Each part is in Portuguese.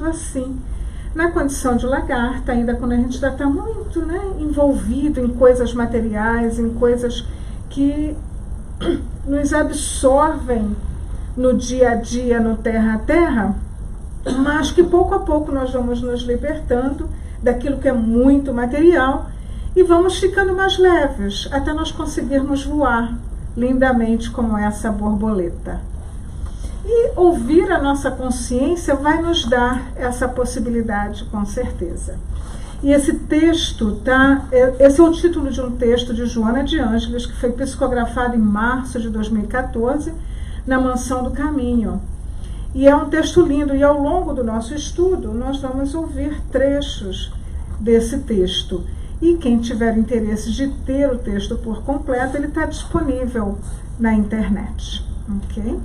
vivendo assim, na condição de lagarta, ainda quando a gente já está muito, envolvido em coisas materiais, em coisas que nos absorvem no dia a dia, no terra a terra, mas que pouco a pouco nós vamos nos libertando daquilo que é muito material e vamos ficando mais leves, até nós conseguirmos voar lindamente como essa borboleta. E ouvir a nossa consciência vai nos dar essa possibilidade, com certeza. E esse texto, esse é o título de um texto de Joana de Ângeles, que foi psicografado em março de 2014, na Mansão do Caminho. E é um texto lindo, e ao longo do nosso estudo, nós vamos ouvir trechos desse texto. E quem tiver interesse de ter o texto por completo, ele está disponível na internet. Ok?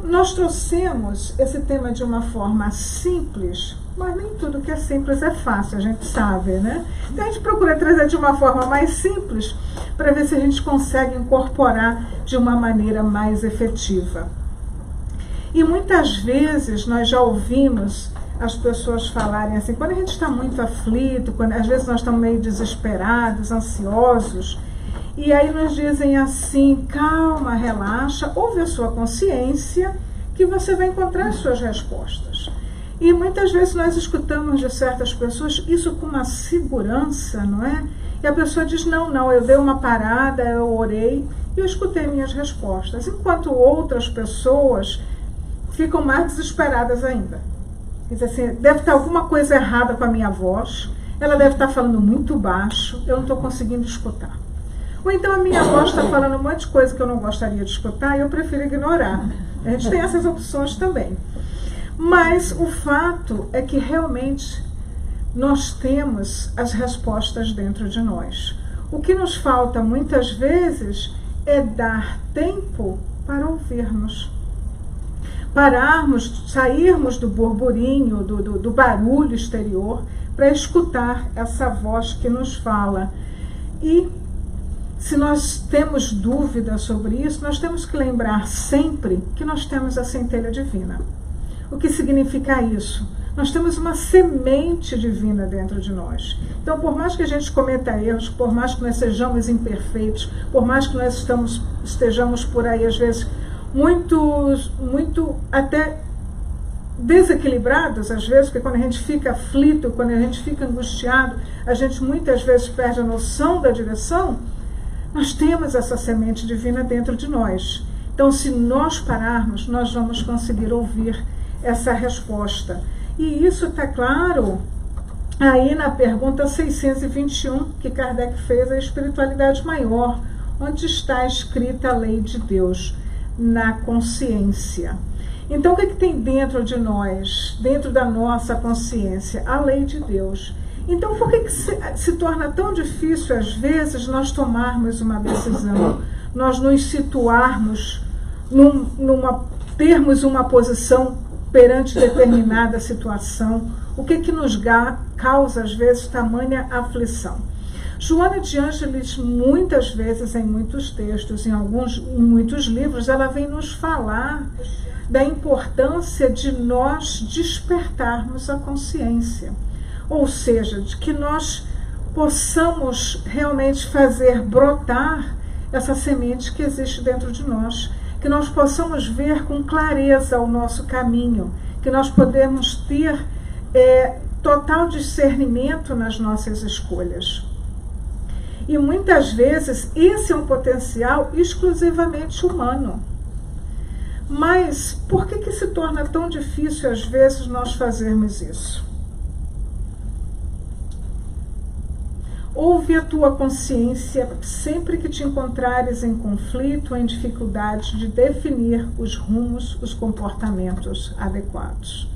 Nós trouxemos esse tema de uma forma simples, mas nem tudo que é simples é fácil, a gente sabe, né? Então a gente procura trazer de uma forma mais simples para ver se a gente consegue incorporar de uma maneira mais efetiva. E muitas vezes nós já ouvimos as pessoas falarem assim, quando a gente está muito aflito, às vezes nós estamos meio desesperados, ansiosos, e aí nos dizem assim, calma, relaxa, ouve a sua consciência, que você vai encontrar as suas respostas. E muitas vezes nós escutamos de certas pessoas isso com uma segurança, não é? E a pessoa diz, não, eu dei uma parada, eu orei, e eu escutei minhas respostas. Enquanto outras pessoas ficam mais desesperadas ainda. Diz assim, deve estar alguma coisa errada com a minha voz, ela deve estar falando muito baixo, eu não estou conseguindo escutar. Ou então a minha voz está falando um monte de coisa que eu não gostaria de escutar e eu prefiro ignorar. A gente tem essas opções também. Mas o fato é que realmente nós temos as respostas dentro de nós. O que nos falta muitas vezes é dar tempo para ouvirmos. Pararmos, sairmos do burburinho, do barulho exterior, para escutar essa voz que nos fala. E se nós temos dúvida sobre isso, nós temos que lembrar sempre que nós temos a centelha divina. O que significa isso? Nós temos uma semente divina dentro de nós. Então, por mais que a gente cometa erros, por mais que nós sejamos imperfeitos, por mais que nós estejamos por aí, às vezes, muito até desequilibrados, às vezes, porque quando a gente fica aflito, quando a gente fica angustiado, a gente muitas vezes perde a noção da direção. Nós temos essa semente divina dentro de nós. Então, se nós pararmos, nós vamos conseguir ouvir essa resposta. E isso está claro aí na pergunta 621 que Kardec fez, a espiritualidade maior, onde está escrita a lei de Deus, na consciência. Então, o que tem dentro de nós, dentro da nossa consciência? A lei de Deus. Então, por que se torna tão difícil, às vezes, nós tomarmos uma decisão, nós nos situarmos, termos uma posição perante determinada situação? O que nos causa, às vezes, tamanha aflição? Joana de Ângeles, muitas vezes, em muitos textos, em muitos livros, ela vem nos falar da importância de nós despertarmos a consciência. Ou seja, de que nós possamos realmente fazer brotar essa semente que existe dentro de nós, que nós possamos ver com clareza o nosso caminho, que nós podemos ter total discernimento nas nossas escolhas. E muitas vezes esse é um potencial exclusivamente humano. Mas por que se torna tão difícil às vezes nós fazermos isso? Ouve a tua consciência sempre que te encontrares em conflito, em dificuldade de definir os rumos, os comportamentos adequados.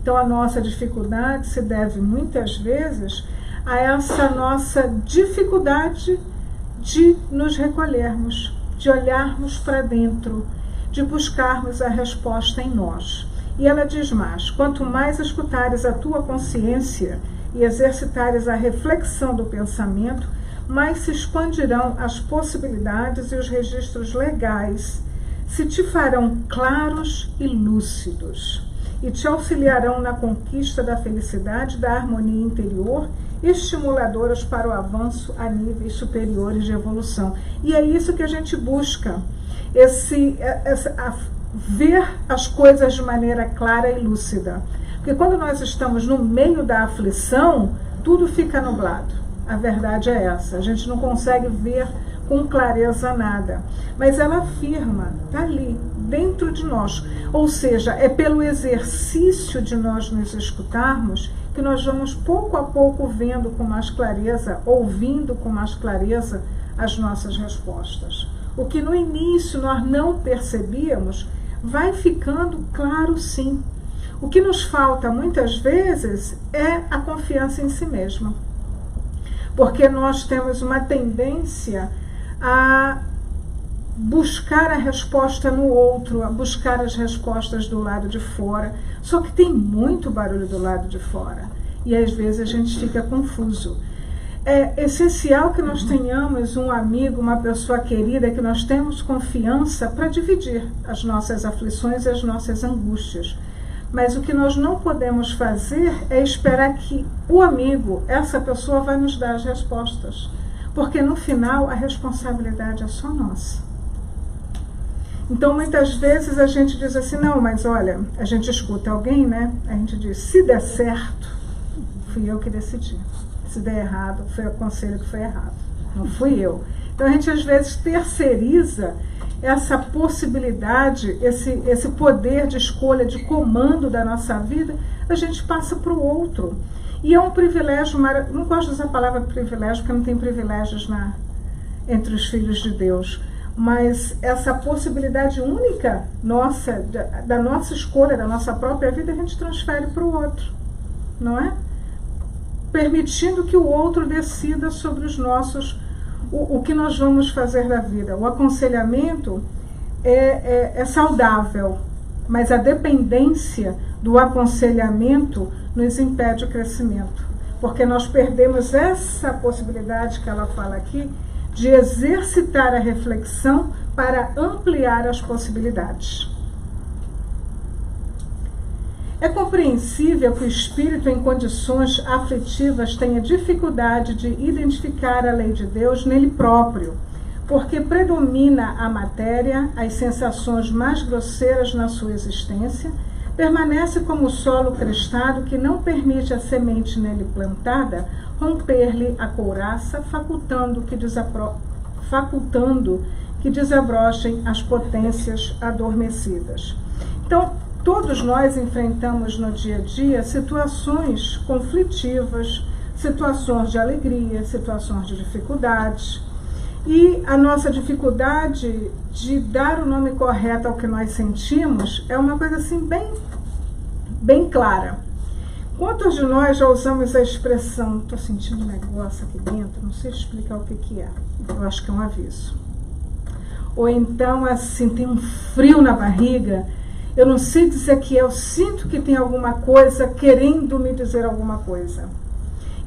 Então, a nossa dificuldade se deve muitas vezes a essa nossa dificuldade de nos recolhermos, de olharmos para dentro, de buscarmos a resposta em nós. E ela diz mais: quanto mais escutares a tua consciência e exercitares a reflexão do pensamento, mais se expandirão as possibilidades e os registros legais, se te farão claros e lúcidos. e te auxiliarão na conquista da felicidade, da harmonia interior, estimuladoras para o avanço a níveis superiores de evolução. E é isso que a gente busca, ver as coisas de maneira clara e lúcida. Porque quando nós estamos no meio da aflição, tudo fica nublado. A verdade é essa, a gente não consegue ver com clareza nada. Mas ela afirma, está ali, dentro de nós. Ou seja, é pelo exercício de nós nos escutarmos que nós vamos pouco a pouco vendo com mais clareza, ouvindo com mais clareza as nossas respostas. O que no início nós não percebíamos, vai ficando claro sim. O que nos falta muitas vezes é a confiança em si mesma. Porque nós temos uma tendência a buscar a resposta no outro, a buscar as respostas do lado de fora. Só que tem muito barulho do lado de fora. E às vezes a gente fica confuso. É essencial que nós tenhamos um amigo, uma pessoa querida, que nós temos confiança para dividir as nossas aflições e as nossas angústias. Mas o que nós não podemos fazer é esperar que o amigo, essa pessoa, vai nos dar as respostas. Porque no final a responsabilidade é só nossa. Então muitas vezes a gente diz assim, não, mas olha, a gente escuta alguém, né? A gente diz, se der certo, fui eu que decidi. Se der errado, foi o conselho que foi errado. Não fui eu. Então a gente às vezes terceiriza essa possibilidade, esse poder de escolha, de comando da nossa vida, a gente passa para o outro. E é um privilégio, não gosto de usar a palavra privilégio, porque não tem privilégios entre os filhos de Deus, mas essa possibilidade única nossa, da nossa escolha, da nossa própria vida, a gente transfere para o outro, não é? Permitindo que o outro decida sobre os nossos, o que nós vamos fazer da vida. O aconselhamento é saudável, mas a dependência do aconselhamento nos impede o crescimento. Porque nós perdemos essa possibilidade que ela fala aqui, de exercitar a reflexão para ampliar as possibilidades. É compreensível que o espírito em condições aflitivas tenha dificuldade de identificar a lei de Deus nele próprio, porque predomina a matéria, as sensações mais grosseiras na sua existência, permanece como o solo crestado que não permite a semente nele plantada romper-lhe a couraça, facultando que desabrochem as potências adormecidas. Então, todos nós enfrentamos no dia a dia situações conflitivas, situações de alegria, situações de dificuldades. E a nossa dificuldade de dar o nome correto ao que nós sentimos é uma coisa assim bem clara. Quantos de nós já usamos a expressão, estou sentindo um negócio aqui dentro, não sei explicar o que é, eu acho que é um aviso. Ou então, assim, tem um frio na barriga, eu não sei dizer que é, eu sinto que tem alguma coisa querendo me dizer alguma coisa.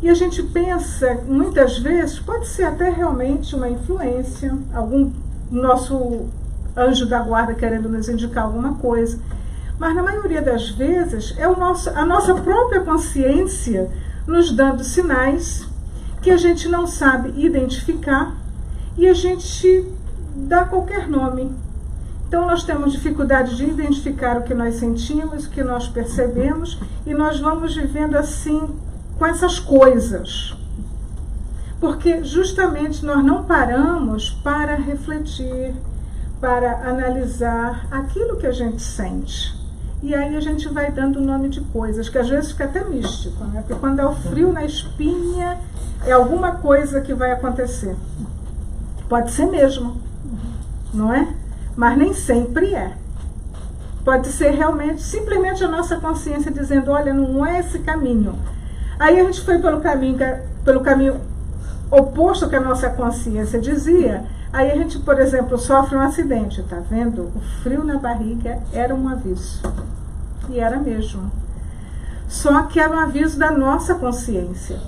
E a gente pensa, muitas vezes, pode ser até realmente uma influência, algum nosso anjo da guarda querendo nos indicar alguma coisa. Mas na maioria das vezes é a nossa própria consciência nos dando sinais que a gente não sabe identificar e a gente dá qualquer nome. Então nós temos dificuldade de identificar o que nós sentimos, o que nós percebemos, e nós vamos vivendo assim com essas coisas. Porque justamente nós não paramos para refletir, para analisar aquilo que a gente sente. E aí a gente vai dando nome de coisas, que às vezes fica até místico, né? Porque quando é o frio na espinha, é alguma coisa que vai acontecer. Pode ser mesmo, não é? Mas nem sempre é. Pode ser realmente, simplesmente a nossa consciência dizendo, olha, não é esse caminho. Aí a gente foi pelo caminho oposto que a nossa consciência dizia. Aí a gente, por exemplo, sofre um acidente, tá vendo? O frio na barriga era um aviso. E era mesmo. Só que era um aviso da nossa consciência.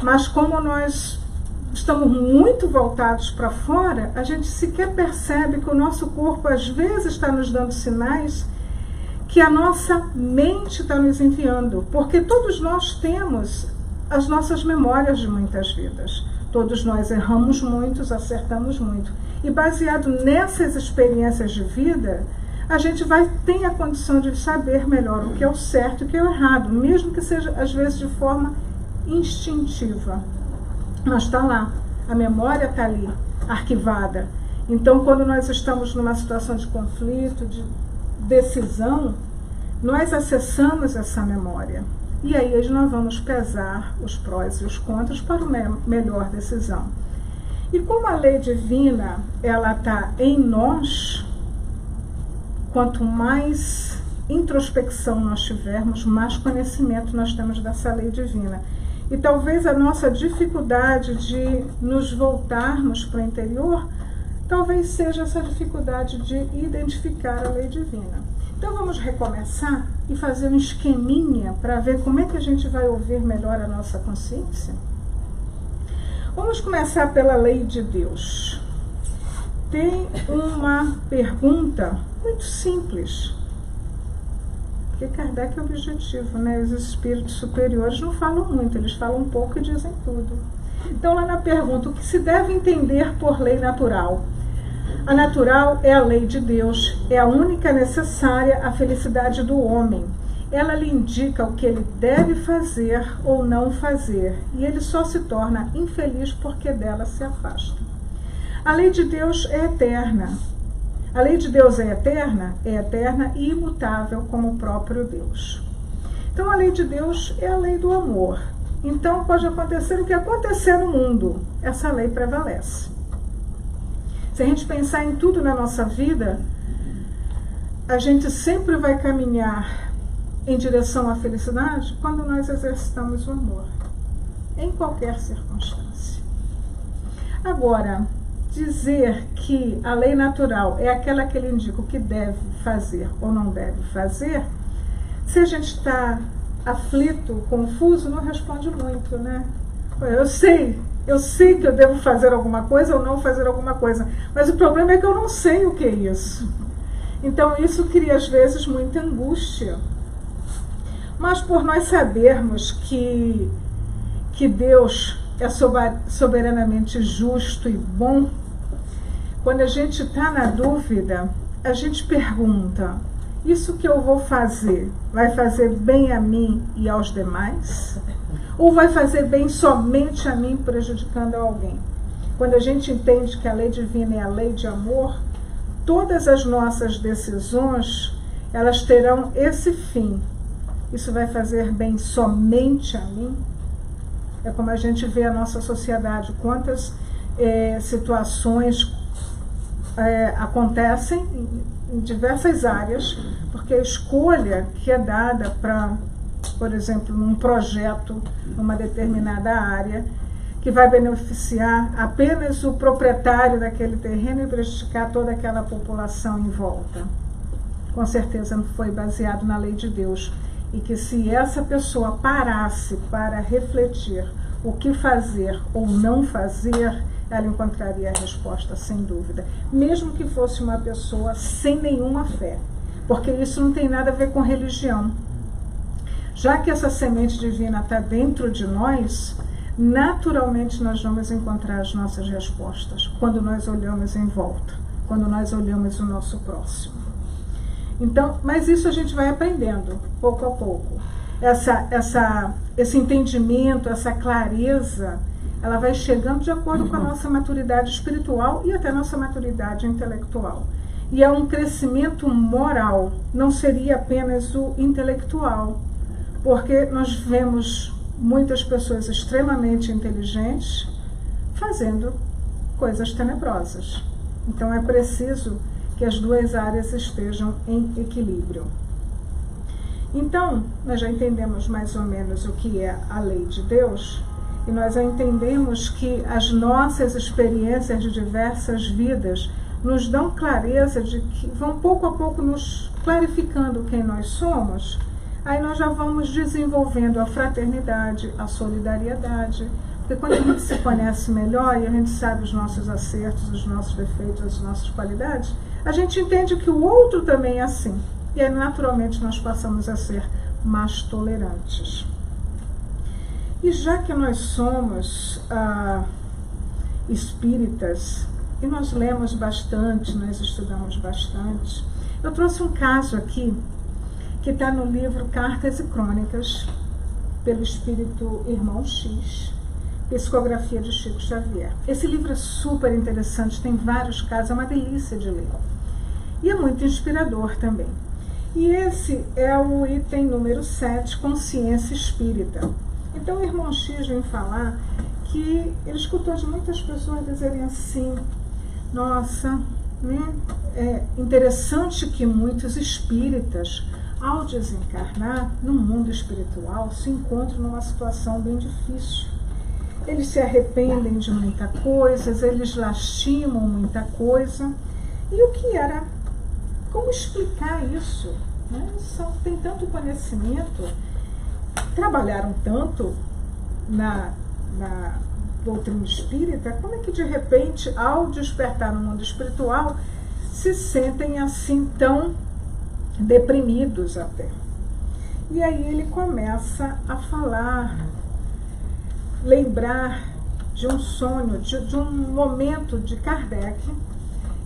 Mas como nós estamos muito voltados para fora, a gente sequer percebe que o nosso corpo às vezes está nos dando sinais que a nossa mente está nos enviando, porque todos nós temos as nossas memórias de muitas vidas. Todos nós erramos muito, acertamos muito. E baseado nessas experiências de vida, a gente tem a condição de saber melhor o que é o certo e o que é o errado, mesmo que seja, às vezes, de forma instintiva. Mas está lá, a memória está ali, arquivada. Então, quando nós estamos numa situação de conflito, de decisão, nós acessamos essa memória. E aí nós vamos pesar os prós e os contras para uma melhor decisão. E como a lei divina, ela está em nós, quanto mais introspecção nós tivermos, mais conhecimento nós temos dessa lei divina. E talvez a nossa dificuldade de nos voltarmos para o interior, talvez seja essa dificuldade de identificar a lei divina. Então vamos recomeçar e fazer um esqueminha para ver como é que a gente vai ouvir melhor a nossa consciência. Vamos começar pela lei de Deus. Tem uma pergunta muito simples, porque Kardec é objetivo, né? Os espíritos superiores não falam muito, eles falam um pouco e dizem tudo. Então lá na pergunta, o que se deve entender por lei natural? A natural é a lei de Deus, é a única necessária à felicidade do homem. Ela lhe indica o que ele deve fazer ou não fazer, e ele só se torna infeliz porque dela se afasta. A lei de Deus é eterna. A lei de Deus é eterna e imutável como o próprio Deus. Então a lei de Deus é a lei do amor. Então pode acontecer o que acontecer no mundo, essa lei prevalece. Se a gente pensar em tudo na nossa vida, a gente sempre vai caminhar em direção à felicidade quando nós exercitamos o amor, em qualquer circunstância. Agora, dizer que a lei natural é aquela que ele indica o que deve fazer ou não deve fazer, se a gente está aflito, confuso, não responde muito, né? Eu sei que eu devo fazer alguma coisa ou não fazer alguma coisa, mas o problema é que eu não sei o que é isso. Então isso cria às vezes muita angústia. Mas por nós sabermos que Deus é soberanamente justo e bom, quando a gente está na dúvida, a gente pergunta: isso que eu vou fazer vai fazer bem a mim e aos demais? Ou vai fazer bem somente a mim, prejudicando a alguém? Quando a gente entende que a lei divina é a lei de amor, todas as nossas decisões, elas terão esse fim. Isso vai fazer bem somente a mim? É como a gente vê a nossa sociedade, quantas situações acontecem em diversas áreas, porque a escolha que é dada para, por exemplo, num projeto, numa determinada área, que vai beneficiar apenas o proprietário daquele terreno e prejudicar toda aquela população em volta. Com certeza não foi baseado na lei de Deus. E que se essa pessoa parasse para refletir o que fazer ou não fazer, ela encontraria a resposta, sem dúvida. Mesmo que fosse uma pessoa sem nenhuma fé. Porque isso não tem nada a ver com religião. Já que essa semente divina está dentro de nós, naturalmente nós vamos encontrar as nossas respostas quando nós olhamos em volta, quando nós olhamos o nosso próximo. Então, mas isso a gente vai aprendendo, pouco a pouco. Esse entendimento, essa clareza, ela vai chegando de acordo com a nossa maturidade espiritual e até a nossa maturidade intelectual. E é um crescimento moral, não seria apenas o intelectual, porque nós vemos muitas pessoas extremamente inteligentes fazendo coisas tenebrosas. Então é preciso que as duas áreas estejam em equilíbrio. Então, nós já entendemos mais ou menos o que é a lei de Deus, e nós já entendemos que as nossas experiências de diversas vidas nos dão clareza de que vão pouco a pouco nos clarificando quem nós somos. Aí nós já vamos desenvolvendo a fraternidade, a solidariedade, porque quando a gente se conhece melhor e a gente sabe os nossos acertos, os nossos defeitos, as nossas qualidades, a gente entende que o outro também é assim. e aí naturalmente nós passamos a ser mais tolerantes. E já que nós somos espíritas, e nós lemos bastante, nós estudamos bastante, eu trouxe um caso aqui, que está no livro Cartas e Crônicas, pelo Espírito Irmão X, Psicografia de Chico Xavier. Esse livro é super interessante, tem vários casos, é uma delícia de ler. E é muito inspirador também. E esse é o item número 7, Consciência Espírita. Então o Irmão X vem falar que ele escutou de muitas pessoas dizerem assim, nossa, né, é interessante que muitos espíritas, ao desencarnar no mundo espiritual, se encontram numa situação bem difícil. Eles se arrependem de muita coisa, eles lastimam muita coisa. E o que era? Como explicar isso? Né? Tem tanto conhecimento, trabalharam tanto na doutrina espírita, como é que de repente, ao despertar no mundo espiritual, se sentem assim tão deprimidos até? E aí ele começa a falar, lembrar de um sonho, de um momento de Kardec,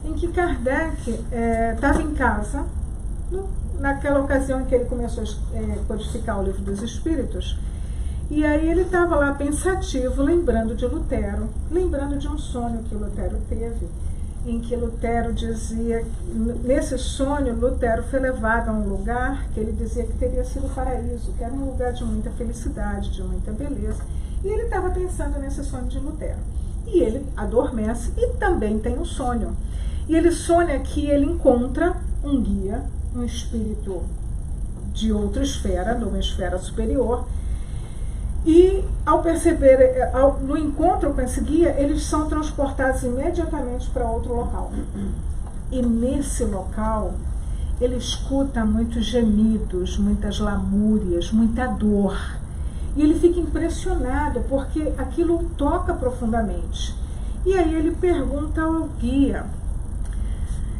em que Kardec estava em casa, naquela ocasião em que ele começou a codificar o Livro dos Espíritos, e aí ele estava lá pensativo, lembrando de Lutero, lembrando de um sonho que Lutero teve, em que Lutero dizia, nesse sonho, Lutero foi levado a um lugar que ele dizia que teria sido o paraíso, que era um lugar de muita felicidade, de muita beleza. E ele estava pensando nesse sonho de Lutero. E ele adormece e também tem um sonho. E ele sonha que ele encontra um guia, um espírito de outra esfera, de uma esfera superior. E ao perceber, no encontro com esse guia, eles são transportados imediatamente para outro local. E nesse local, ele escuta muitos gemidos, muitas lamúrias, muita dor. E ele fica impressionado, porque aquilo o toca profundamente. E aí ele pergunta ao guia,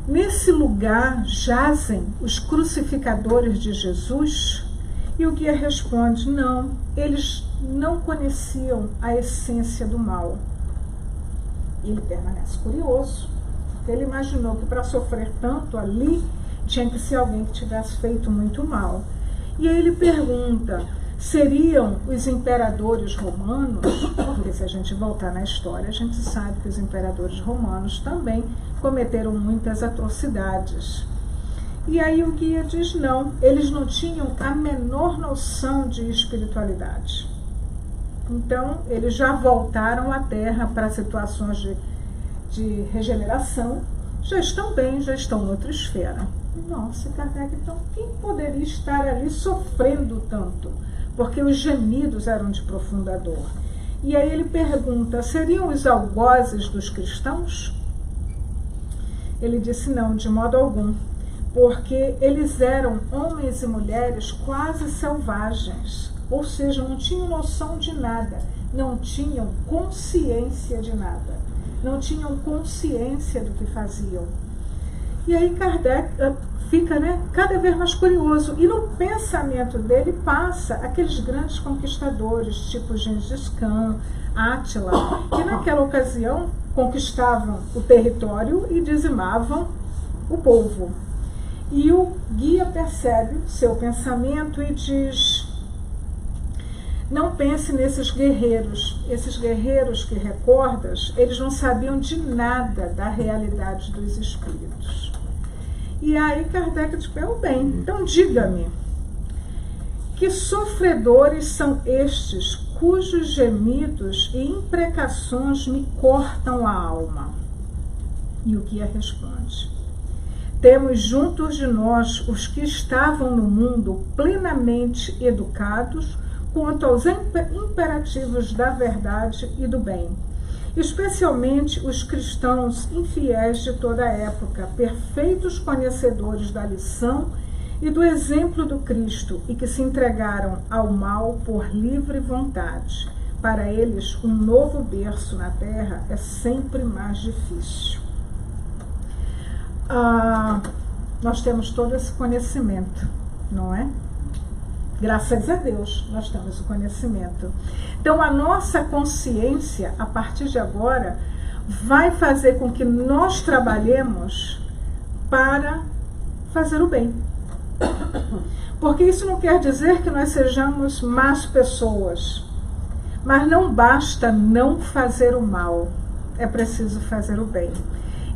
nesse lugar jazem os crucificadores de Jesus? E o guia responde, não, eles não conheciam a essência do mal. Ele permanece curioso, porque ele imaginou que para sofrer tanto ali, tinha que ser alguém que tivesse feito muito mal. E aí ele pergunta, seriam os imperadores romanos? Porque se a gente voltar na história, a gente sabe que os imperadores romanos também cometeram muitas atrocidades. E aí o guia diz não, eles não tinham a menor noção de espiritualidade. Então, eles já voltaram à Terra para situações de regeneração, já estão bem, já estão em outra esfera. Nossa, Kardec, então quem poderia estar ali sofrendo tanto? Porque os gemidos eram de profunda dor. E aí ele pergunta, seriam os algozes dos cristãos? Ele disse não, de modo algum. Porque eles eram homens e mulheres quase selvagens, ou seja, não tinham noção de nada, não tinham consciência de nada, não tinham consciência do que faziam. E aí Kardec fica cada vez mais curioso, e no pensamento dele passa aqueles grandes conquistadores, tipo Gengis Khan, Átila, que naquela ocasião conquistavam o território e dizimavam o povo. E o guia percebe seu pensamento e diz, não pense nesses guerreiros que recordas, eles não sabiam de nada da realidade dos espíritos. E aí Kardec diz, bem, então diga-me, que sofredores são estes cujos gemidos e imprecações me cortam a alma? E o guia responde, temos juntos de nós os que estavam no mundo plenamente educados quanto aos imperativos da verdade e do bem, especialmente os cristãos infiéis de toda a época, perfeitos conhecedores da lição e do exemplo do Cristo, e que se entregaram ao mal por livre vontade. Para eles, um novo berço na terra é sempre mais difícil. nós temos todo esse conhecimento, não é? Graças a Deus, nós temos o conhecimento. Então, a nossa consciência, a partir de agora, vai fazer com que nós trabalhemos para fazer o bem. Porque isso não quer dizer que nós sejamos más pessoas. Mas não basta não fazer o mal. É preciso fazer o bem.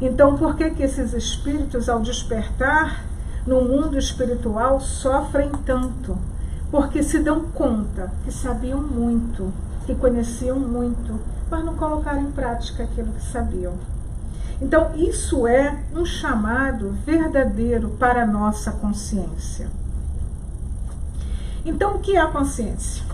Então, por que esses espíritos, ao despertar no mundo espiritual, sofrem tanto? Porque se dão conta que sabiam muito, que conheciam muito, mas não colocaram em prática aquilo que sabiam. Então, isso é um chamado verdadeiro para a nossa consciência. Então, o que é a consciência?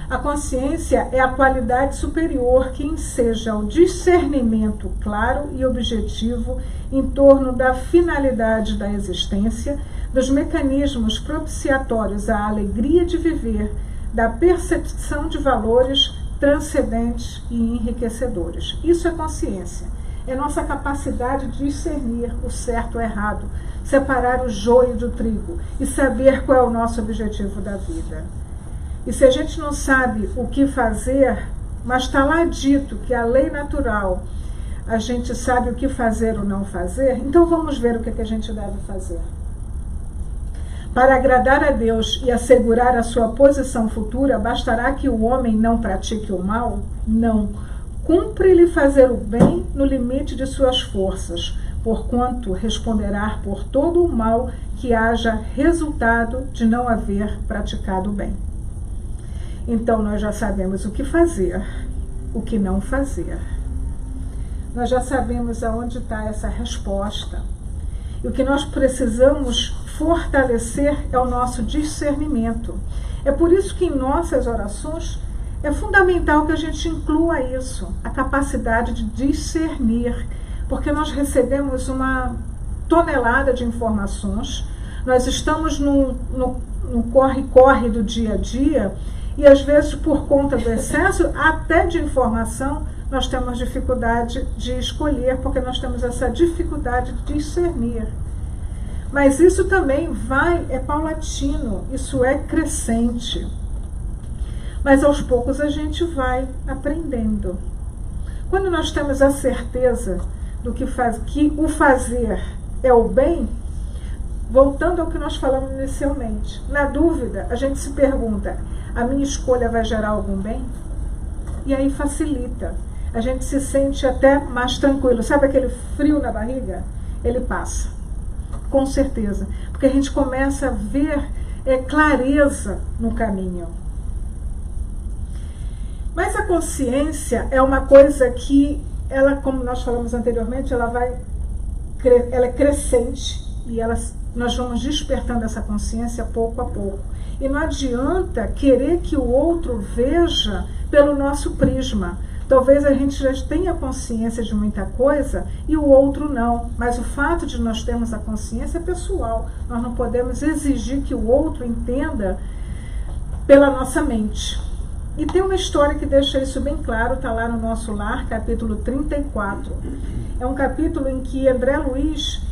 A consciência é a qualidade superior que enseja o discernimento claro e objetivo em torno da finalidade da existência, dos mecanismos propiciatórios à alegria de viver, da percepção de valores transcendentes e enriquecedores. Isso é consciência. É nossa capacidade de discernir o certo e o errado, separar o joio do trigo e saber qual é o nosso objetivo da vida. E se a gente não sabe o que fazer, mas está lá dito que a lei natural, a gente sabe o que fazer ou não fazer, então vamos ver o que a gente deve fazer. Para agradar a Deus e assegurar a sua posição futura, bastará que o homem não pratique o mal? Não. Cumpre-lhe fazer o bem no limite de suas forças, porquanto responderá por todo o mal que haja resultado de não haver praticado o bem. Então, nós já sabemos o que fazer, o que não fazer. Nós já sabemos aonde está essa resposta. E o que nós precisamos fortalecer é o nosso discernimento. É por isso que em nossas orações é fundamental que a gente inclua isso, a capacidade de discernir, porque nós recebemos uma tonelada de informações, nós estamos no corre-corre do dia a dia, e às vezes, por conta do excesso, até de informação, nós temos dificuldade de escolher, porque nós temos essa dificuldade de discernir. Mas isso também é paulatino, isso é crescente. Mas aos poucos a gente vai aprendendo. Quando nós temos a certeza que o fazer é o bem, voltando ao que nós falamos inicialmente, na dúvida, a gente se pergunta, a minha escolha vai gerar algum bem? E aí facilita. A gente se sente até mais tranquilo. Sabe aquele frio na barriga? Ele passa. Com certeza. Porque a gente começa a ver clareza no caminho. Mas a consciência é uma coisa que, ela, como nós falamos anteriormente, ela é crescente e nós vamos despertando essa consciência pouco a pouco. E não adianta querer que o outro veja pelo nosso prisma. Talvez a gente já tenha consciência de muita coisa e o outro não. Mas o fato de nós termos a consciência é pessoal. Nós não podemos exigir que o outro entenda pela nossa mente. E tem uma história que deixa isso bem claro, está lá no Nosso Lar, capítulo 34. É um capítulo em que André Luiz,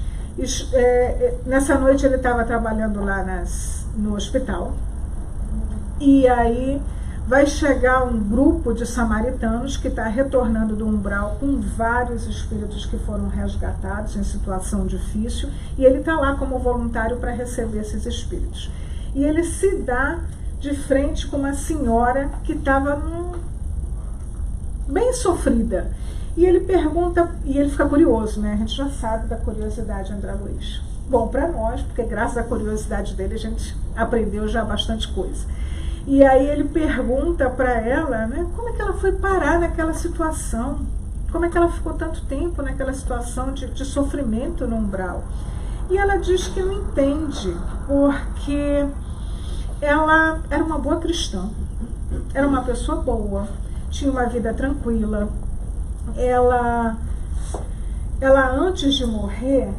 nessa noite ele estava trabalhando lá no hospital, e aí vai chegar um grupo de samaritanos que está retornando do umbral com vários espíritos que foram resgatados em situação difícil, e ele está lá como voluntário para receber esses espíritos. E ele se dá de frente com uma senhora que estava bem sofrida. E ele pergunta, e ele fica curioso, né? A gente já sabe da curiosidade de André Luiz. Bom, para nós, porque graças à curiosidade dele a gente aprendeu já bastante coisa. E aí ele pergunta para ela, né, como é que ela foi parar naquela situação, como é que ela ficou tanto tempo naquela situação de sofrimento no umbral. E ela diz que não entende, porque ela era uma boa cristã, era uma pessoa boa, tinha uma vida tranquila. Ela antes de morrer,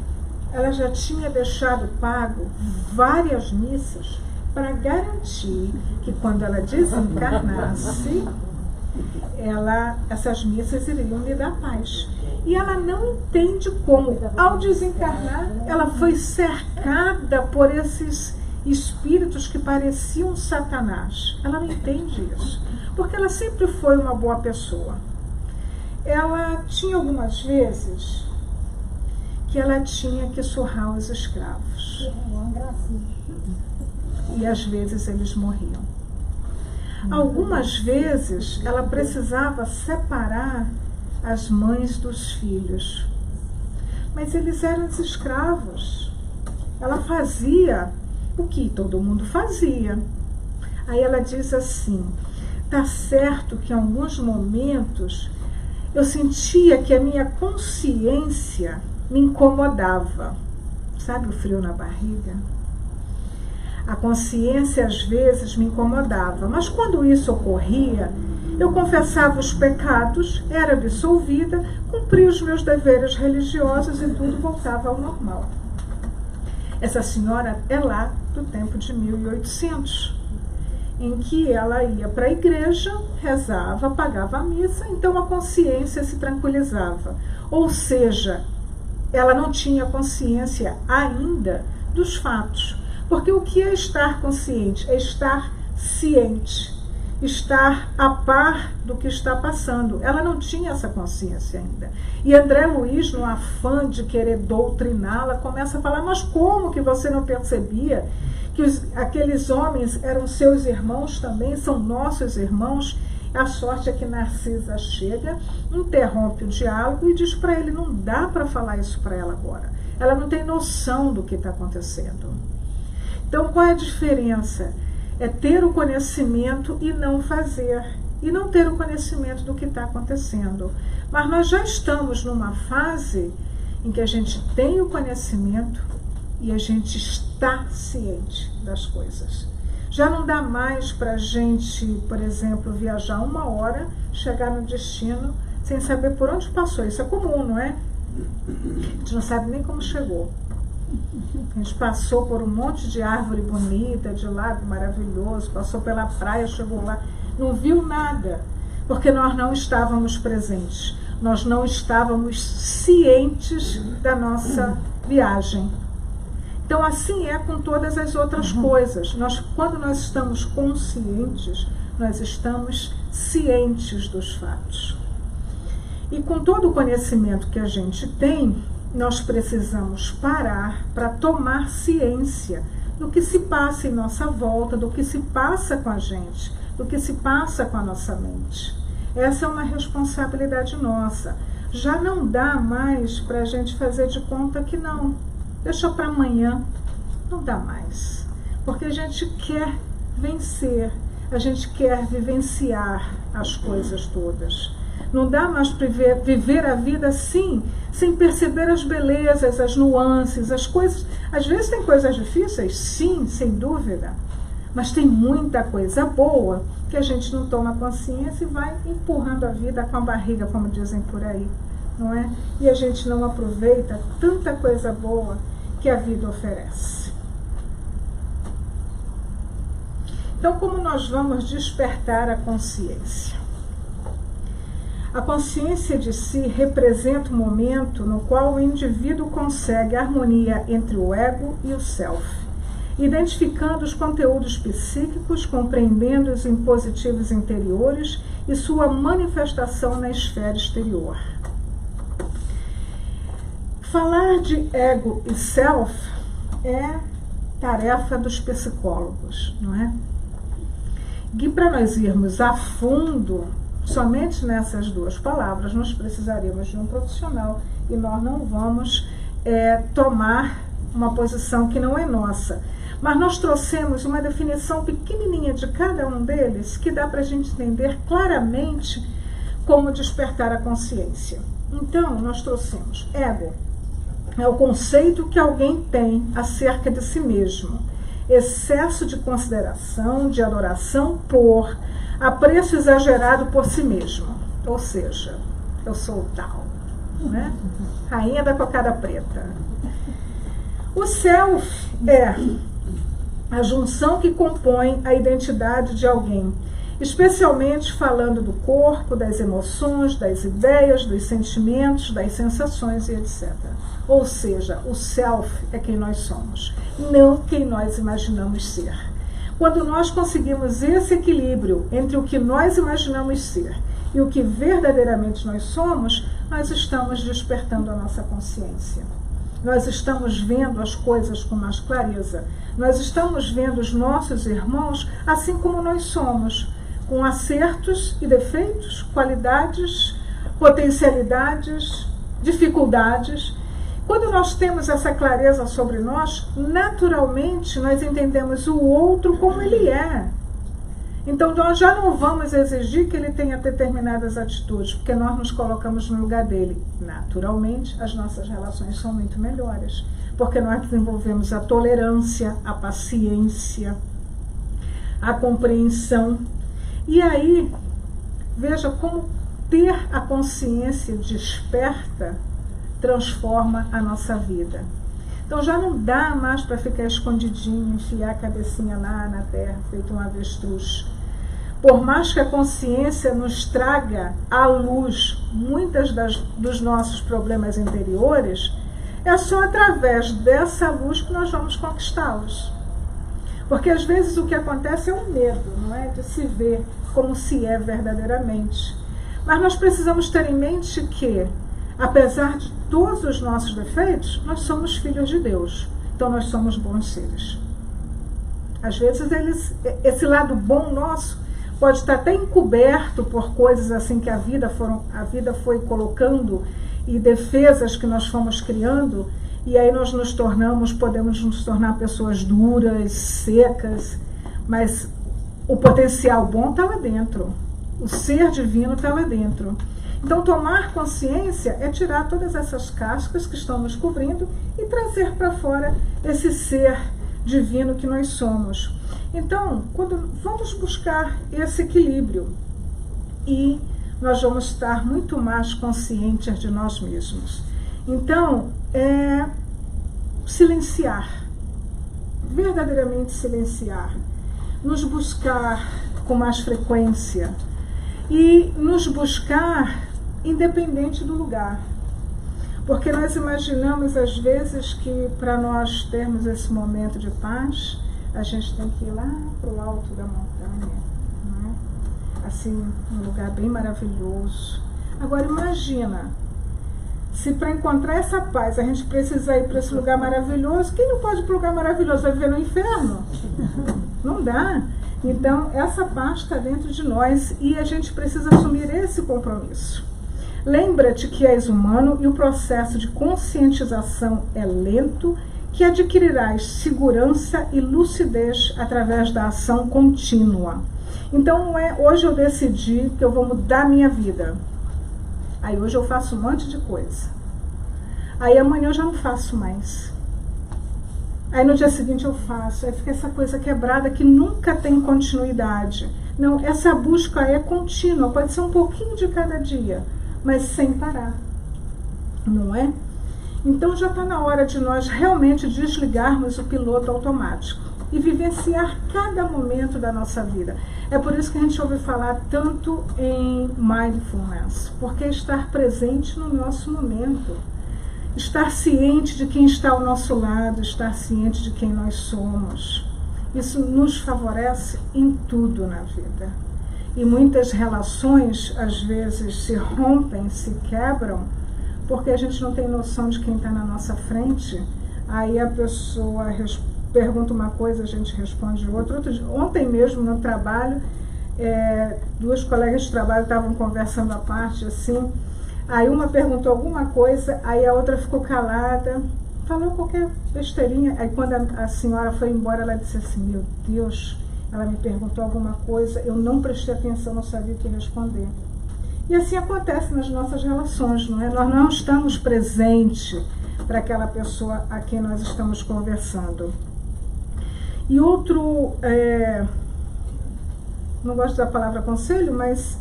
ela já tinha deixado pago várias missas para garantir que quando ela desencarnasse, essas missas iriam lhe dar paz. E ela não entende como, ao desencarnar, ela foi cercada por esses espíritos que pareciam Satanás. Ela não entende isso, porque ela sempre foi uma boa pessoa. Ela tinha algumas vezes que ela tinha que surrar os escravos. E às vezes eles morriam. Algumas vezes ela precisava separar as mães dos filhos. Mas eles eram os escravos. Ela fazia o que todo mundo fazia. Aí ela diz assim: tá certo que em alguns momentos eu sentia que a minha consciência me incomodava. Sabe o frio na barriga? A consciência às vezes me incomodava, mas quando isso ocorria, eu confessava os pecados, era absolvida, cumpria os meus deveres religiosos e tudo voltava ao normal. Essa senhora é lá do tempo de 1800, em que ela ia para a igreja, rezava, pagava a missa, então a consciência se tranquilizava. Ou seja, ela não tinha consciência ainda dos fatos. Porque o que é estar consciente? É estar ciente, estar a par do que está passando. Ela não tinha essa consciência ainda. E André Luiz, no afã de querer doutriná-la, começa a falar: mas como que você não percebia que aqueles homens eram seus irmãos também, são nossos irmãos? A sorte é que Narcisa chega, interrompe o diálogo e diz para ele: não dá para falar isso para ela agora. Ela não tem noção do que está acontecendo. Então, qual é a diferença? É ter o conhecimento e não fazer. E não ter o conhecimento do que está acontecendo. Mas nós já estamos numa fase em que a gente tem o conhecimento e a gente está ciente das coisas. Já não dá mais para a gente, por exemplo, viajar 1 hora, chegar no destino sem saber por onde passou. Isso é comum, não é? A gente não sabe nem como chegou. A gente passou por um monte de árvore bonita, de lago maravilhoso, passou pela praia, chegou lá, não viu nada, porque nós não estávamos presentes, nós não estávamos cientes da nossa viagem. Então assim é com todas as outras coisas. Quando nós estamos conscientes, nós estamos cientes dos fatos. E com todo o conhecimento que a gente tem, nós precisamos parar para tomar ciência do que se passa em nossa volta, do que se passa com a gente, do que se passa com a nossa mente. Essa é uma responsabilidade nossa. Já não dá mais para a gente fazer de conta que não, deixa para amanhã. Não dá mais. Porque a gente quer vencer, a gente quer vivenciar as coisas todas. Não dá mais para viver a vida assim, sem perceber as belezas, as nuances, as coisas. Às vezes tem coisas difíceis, sim, sem dúvida, mas tem muita coisa boa que a gente não toma consciência e vai empurrando a vida com a barriga, como dizem por aí, não é? E a gente não aproveita tanta coisa boa que a vida oferece. Então, como nós vamos despertar a consciência? A consciência de si representa um momento no qual o indivíduo consegue a harmonia entre o ego e o self, identificando os conteúdos psíquicos, compreendendo os impositivos interiores e sua manifestação na esfera exterior. Falar de ego e self é tarefa dos psicólogos, não é? E para nós irmos a fundo, somente nessas duas palavras, nós precisaríamos de um profissional e nós não vamos tomar uma posição que não é nossa. Mas nós trouxemos uma definição pequenininha de cada um deles que dá para a gente entender claramente como despertar a consciência. Então, nós trouxemos ego. É o conceito que alguém tem acerca de si mesmo. Excesso de consideração, de adoração por, apreço exagerado por si mesmo. Ou seja, eu sou tal, né? Rainha da cocada preta. O self é a junção que compõe a identidade de alguém. especialmente falando do corpo, das emoções, das ideias, dos sentimentos, das sensações e etc. Ou seja, o self é quem nós somos, não quem nós imaginamos ser. Quando nós conseguimos esse equilíbrio entre o que nós imaginamos ser e o que verdadeiramente nós somos, nós estamos despertando a nossa consciência. Nós estamos vendo as coisas com mais clareza. Nós estamos vendo os nossos irmãos assim como nós somos, com acertos e defeitos, qualidades, potencialidades, dificuldades. Quando nós temos essa clareza sobre nós, naturalmente nós entendemos o outro como ele é. Então nós já não vamos exigir que ele tenha determinadas atitudes, porque nós nos colocamos no lugar dele. Naturalmente, as nossas relações são muito melhores, porque nós desenvolvemos a tolerância, a paciência, a compreensão. E aí, veja como ter a consciência desperta transforma a nossa vida. Então já não dá mais para ficar escondidinho, enfiar a cabecinha lá na terra, feito um avestruz. Por mais que a consciência nos traga à luz muitas dos nossos problemas interiores, é só através dessa luz que nós vamos conquistá-los. Porque às vezes o que acontece é um medo, não é? De se ver como se é verdadeiramente. Mas nós precisamos ter em mente que, apesar de todos os nossos defeitos, nós somos filhos de Deus. Então nós somos bons seres. Às vezes esse lado bom nosso pode estar até encoberto por coisas assim que a vida foi colocando e defesas que nós fomos criando. E aí nós podemos nos tornar pessoas duras, secas, mas o potencial bom está lá dentro, o ser divino está lá dentro. Então tomar consciência é tirar todas essas cascas que estão nos cobrindo e trazer para fora esse ser divino que nós somos. Então, quando vamos buscar esse equilíbrio, e nós vamos estar muito mais conscientes de nós mesmos. Então, silenciar, verdadeiramente silenciar, nos buscar com mais frequência e nos buscar independente do lugar. Porque nós imaginamos às vezes que para nós termos esse momento de paz, a gente tem que ir lá para o alto da montanha, não é? Assim, um lugar bem maravilhoso. Agora imagina, se para encontrar essa paz a gente precisa ir para esse lugar maravilhoso, quem não pode ir para o lugar maravilhoso? Vai viver no inferno? Não dá. Então, essa paz está dentro de nós e a gente precisa assumir esse compromisso. Lembra-te que és humano e o processo de conscientização é lento, que adquirirás segurança e lucidez através da ação contínua. Então, não é hoje eu decidi que eu vou mudar a minha vida. Aí hoje eu faço um monte de coisa. Aí amanhã eu já não faço mais. Aí no dia seguinte eu faço. Aí fica essa coisa quebrada que nunca tem continuidade. Não, essa busca é contínua. Pode ser um pouquinho de cada dia, mas sem parar. Não é? Então já está na hora de nós realmente desligarmos o piloto automático e vivenciar cada momento da nossa vida. É por isso que a gente ouve falar tanto em mindfulness, porque estar presente no nosso momento, estar ciente de quem está ao nosso lado, estar ciente de quem nós somos, isso nos favorece em tudo na vida. E muitas relações, às vezes, se rompem, se quebram, porque a gente não tem noção de quem está na nossa frente. Aí a pessoa pergunta uma coisa, a gente responde outra. Ontem mesmo, no trabalho, duas colegas de trabalho estavam conversando à parte, assim. Aí uma perguntou alguma coisa, aí a outra ficou calada, falou qualquer besteirinha. Aí quando a senhora foi embora, ela disse assim, meu Deus, ela me perguntou alguma coisa, eu não prestei atenção, não sabia o que responder. E assim acontece nas nossas relações, não é? Nós não estamos presentes para aquela pessoa a quem nós estamos conversando. E outro, não gosto da palavra conselho, mas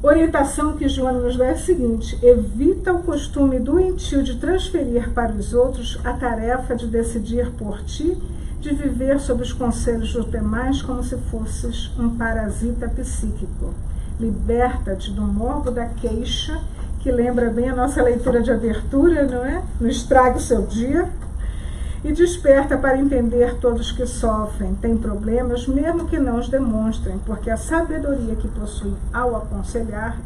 orientação que Joana nos dá é a seguinte: evita o costume doentio de transferir para os outros a tarefa de decidir por ti, de viver sob os conselhos dos demais como se fosses um parasita psíquico. Liberta-te do morbo da queixa, que lembra bem a nossa leitura de abertura, não é? Não estrague o seu dia. E desperta para entender todos que sofrem, têm problemas, mesmo que não os demonstrem, porque a sabedoria que possuem ao aconselhar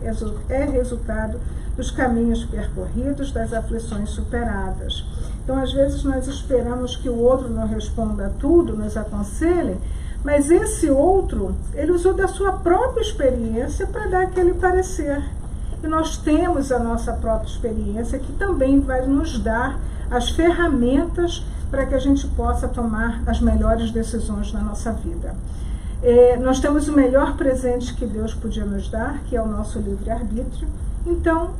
é resultado dos caminhos percorridos, das aflições superadas. Então, às vezes, nós esperamos que o outro nos responda a tudo, nos aconselhe, mas esse outro, ele usou da sua própria experiência para dar aquele parecer. E nós temos a nossa própria experiência, que também vai nos dar as ferramentas para que a gente possa tomar as melhores decisões na nossa vida. Nós temos o melhor presente que Deus podia nos dar, que é o nosso livre-arbítrio. Então,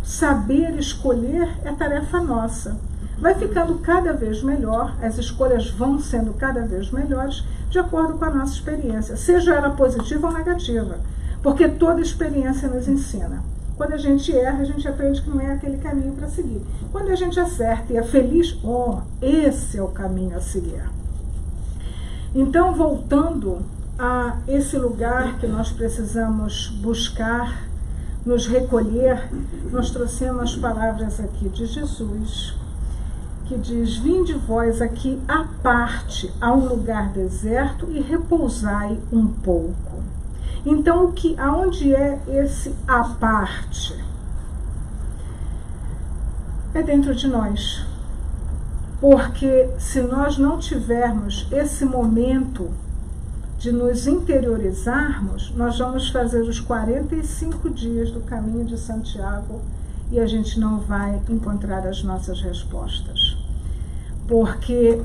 saber escolher é tarefa nossa. Vai ficando cada vez melhor, as escolhas vão sendo cada vez melhores, de acordo com a nossa experiência, seja ela positiva ou negativa, porque toda experiência nos ensina. Quando a gente erra, a gente aprende que não é aquele caminho para seguir. Quando a gente acerta e é feliz, esse é o caminho a seguir. Então, voltando a esse lugar que nós precisamos buscar, nos recolher, nós trouxemos palavras aqui de Jesus, que diz: vinde vós aqui à parte, a um lugar deserto, e repousai um pouco. Então, aonde é esse à parte? É dentro de nós. Porque se nós não tivermos esse momento de nos interiorizarmos, nós vamos fazer os 45 dias do caminho de Santiago e a gente não vai encontrar as nossas respostas. Porque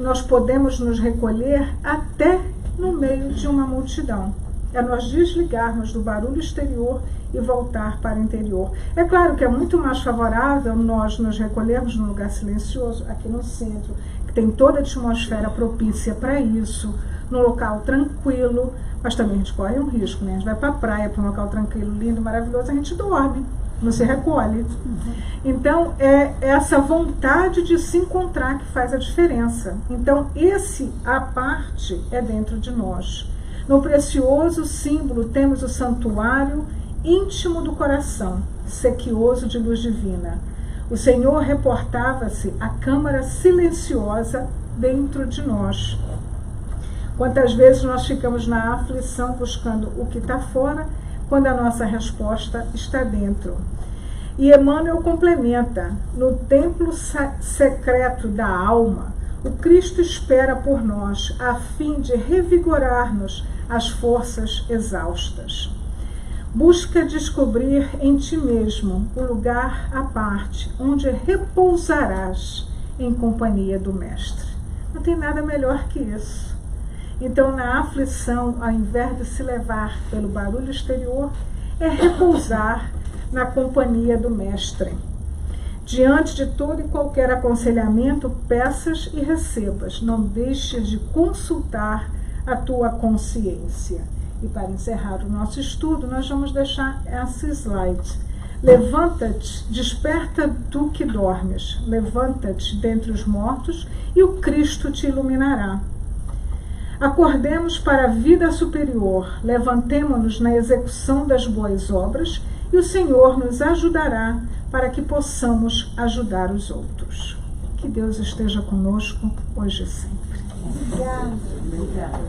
nós podemos nos recolher até no meio de uma multidão. É nós desligarmos do barulho exterior e voltar para o interior. É claro que é muito mais favorável nós nos recolhermos num lugar silencioso, aqui no centro, que tem toda a atmosfera propícia para isso, num local tranquilo, mas também a gente corre um risco, né? A gente vai para a praia, para um local tranquilo, lindo, maravilhoso, a gente dorme, não se recolhe. Então, é essa vontade de se encontrar que faz a diferença. Então, esse à parte é dentro de nós. No precioso símbolo temos o santuário íntimo do coração, sequioso de luz divina. O Senhor reportava-se à câmara silenciosa dentro de nós. Quantas vezes nós ficamos na aflição buscando o que está fora, quando a nossa resposta está dentro. E Emmanuel complementa: no templo secreto da alma, o Cristo espera por nós, a fim de revigorar-nos as forças exaustas. Busca descobrir em ti mesmo o lugar à parte, onde repousarás em companhia do Mestre. Não tem nada melhor que isso. Então, na aflição, ao invés de se levar pelo barulho exterior, é repousar na companhia do Mestre. Diante de todo e qualquer aconselhamento, peças e recebas. Não deixes de consultar a tua consciência. E para encerrar o nosso estudo, nós vamos deixar essa slide. Levanta-te, desperta tu que dormes. Levanta-te dentre os mortos e o Cristo te iluminará. Acordemos para a vida superior, levantemo-nos na execução das boas obras e o Senhor nos ajudará para que possamos ajudar os outros. Que Deus esteja conosco hoje e sempre. Obrigada.